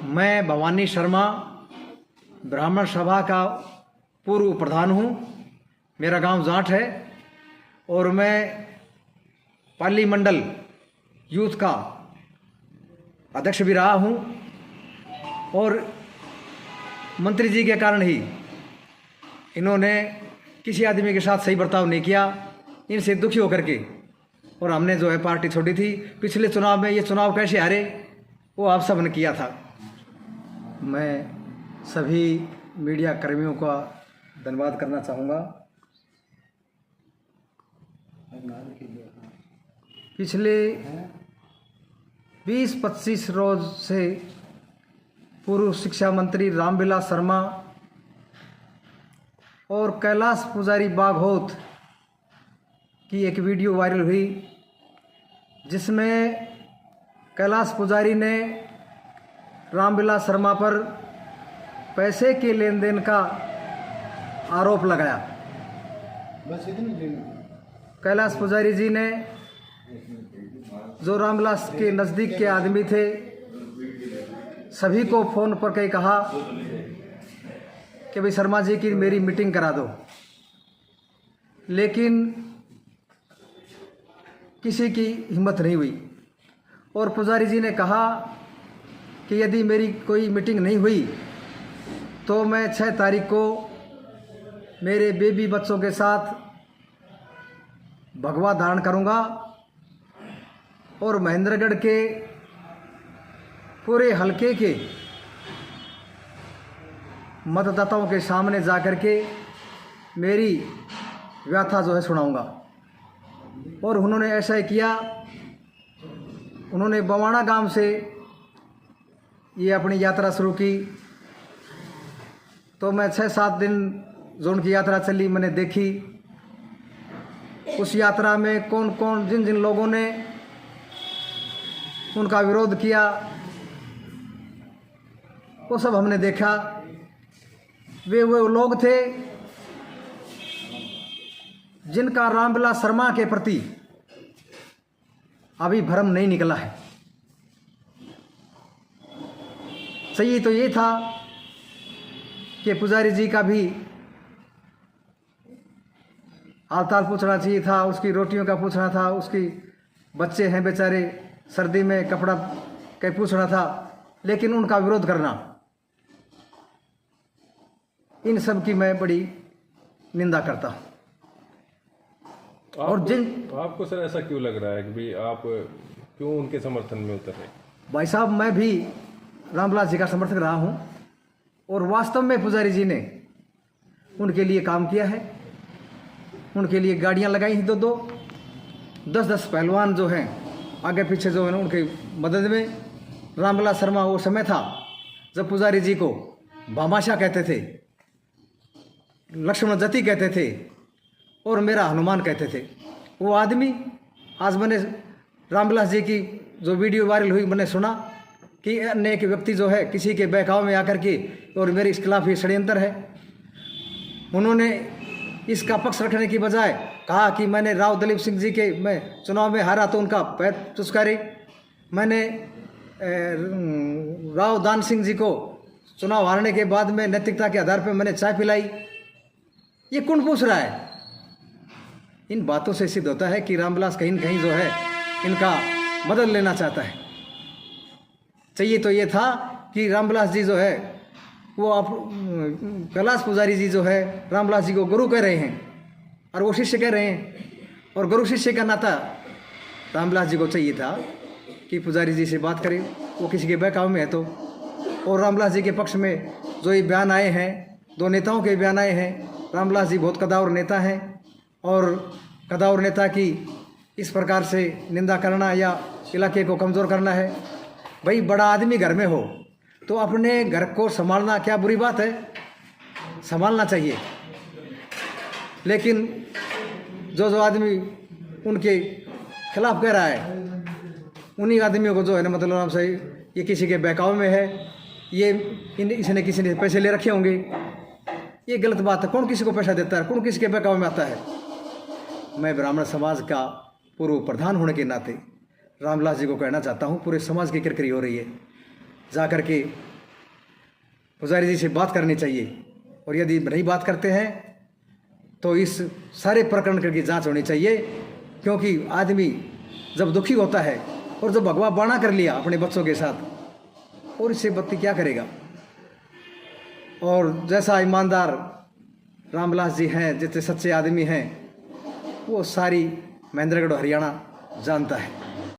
मैं भवानी शर्मा ब्राह्मण सभा का पूर्व प्रधान हूँ। मेरा गांव जाट है और मैं पाली मंडल यूथ का अध्यक्ष भी रहा हूँ। और मंत्री जी के कारण ही इन्होंने किसी आदमी के साथ सही बर्ताव नहीं किया, इनसे दुखी होकर के, और हमने जो है पार्टी छोड़ी थी। पिछले चुनाव में ये चुनाव कैसे हारे वो आप सब ने किया था। मैं सभी मीडिया कर्मियों का धन्यवाद करना चाहूँगा। पिछले 20-25 रोज से पूर्व शिक्षा मंत्री रामविलास शर्मा और कैलाश पुजारी बागहोत की एक वीडियो वायरल हुई, जिसमें कैलाश पुजारी ने रामविलास शर्मा पर पैसे के लेन देन का आरोप लगाया। कैलाश पुजारी जी ने, जो रामविलास के नज़दीक के आदमी थे, सभी को फ़ोन पर कहीं कहा कि भाई शर्मा जी की मेरी मीटिंग करा दो, लेकिन किसी की हिम्मत नहीं हुई। और पुजारी जी ने कहा कि यदि मेरी कोई मीटिंग नहीं हुई तो मैं 6 तारीख को मेरे बेबी बच्चों के साथ भगवा धारण करूंगा और महेंद्रगढ़ के पूरे हलके के मतदाताओं के सामने जाकर के मेरी व्यथा जो है सुनाऊंगा। और उन्होंने ऐसा ही किया। उन्होंने बवाना गांव से ये अपनी यात्रा शुरू की। तो मैं 6-7 दिन जो उनकी यात्रा चली मैंने देखी। उस यात्रा में कौन कौन जिन जिन लोगों ने उनका विरोध किया वो सब हमने देखा। वे लोग थे जिनका रामविलास शर्मा के प्रति अभी भ्रम नहीं निकला है। सही तो ये था कि पुजारी जी का भी हालचाल पूछना चाहिए था, उसकी रोटियों का पूछना था, उसकी बच्चे हैं बेचारे सर्दी में कपड़ा का पूछना था, लेकिन उनका विरोध करना, इन सब की मैं बड़ी निंदा करता हूँ। और आपको सर ऐसा क्यों लग रहा है कि भाई आप क्यों उनके समर्थन में उतर रहे? भाई साहब, मैं भी रामविलास जी का समर्थक रहा हूं और वास्तव में पुजारी जी ने उनके लिए काम किया है। उनके लिए गाड़ियां लगाई हैं 2-2, 10-10 पहलवान जो हैं आगे पीछे जो है ना उनकी मदद में। रामविलास शर्मा वो समय था जब पुजारी जी को भामाशाह कहते थे, लक्ष्मण जति कहते थे और मेरा हनुमान कहते थे। वो आदमी, आज मैंने रामविलास जी की जो वीडियो वायरल हुई मैंने सुना कि अन्य एक व्यक्ति जो है किसी के बहकाव में आकर के और मेरे इस खिलाफ ये षड्यंत्र है। उन्होंने इसका पक्ष रखने की बजाय कहा कि मैंने राव दलीप सिंह जी के मैं चुनाव में हारा तो उनका पैर चुस्कारी, मैंने राव दान सिंह जी को चुनाव हारने के बाद में नैतिकता के आधार पर मैंने चाय पिलाई। ये कौन पूछ रहा है? इन बातों से सिद्ध होता है कि रामविलास कहीं न कहीं जो है इनका मदद लेना चाहता है। चाहिए तो ये था कि रामविलास जी जो है वो आप कैलाश पुजारी जी जो है रामविलास जी को गुरु कह रहे हैं और वो शिष्य कह रहे हैं, और गुरु शिष्य का नाता रामविलास जी को चाहिए था कि पुजारी जी से बात करें, वो किसी के बहकाव में है तो। और रामविलास जी के पक्ष में जो ये बयान आए हैं, 2 नेताओं के बयान आए हैं। रामविलास जी बहुत कदावर नेता हैं और कदावर नेता की इस प्रकार से निंदा करना या इलाके को कमज़ोर करना है। भाई, बड़ा आदमी घर में हो तो अपने घर को संभालना क्या बुरी बात है? संभालना चाहिए। लेकिन जो आदमी उनके खिलाफ कह रहा है, उन्हीं आदमियों को जो है ना मतलब नाम से ये किसी के बहकाव में है, ये इसने किसी ने पैसे ले रखे होंगे, ये गलत बात है। कौन किसी को पैसा देता है? कौन किसी के बहकाव में आता है? मैं ब्राह्मण समाज का पूर्व प्रधान होने के नाते रामविलास जी को कहना चाहता हूँ, पूरे समाज की किरकिरी हो रही है, जा कर के पुजारी जी से बात करनी चाहिए, और यदि नहीं बात करते हैं तो इस सारे प्रकरण की जांच होनी चाहिए। क्योंकि आदमी जब दुखी होता है और जब भगवा बाणा कर लिया अपने बच्चों के साथ, और इससे बत्ती क्या करेगा। और जैसा ईमानदार रामविलास जी हैं, जैसे सच्चे आदमी हैं, वो सारी महेंद्रगढ़ हरियाणा जानता है।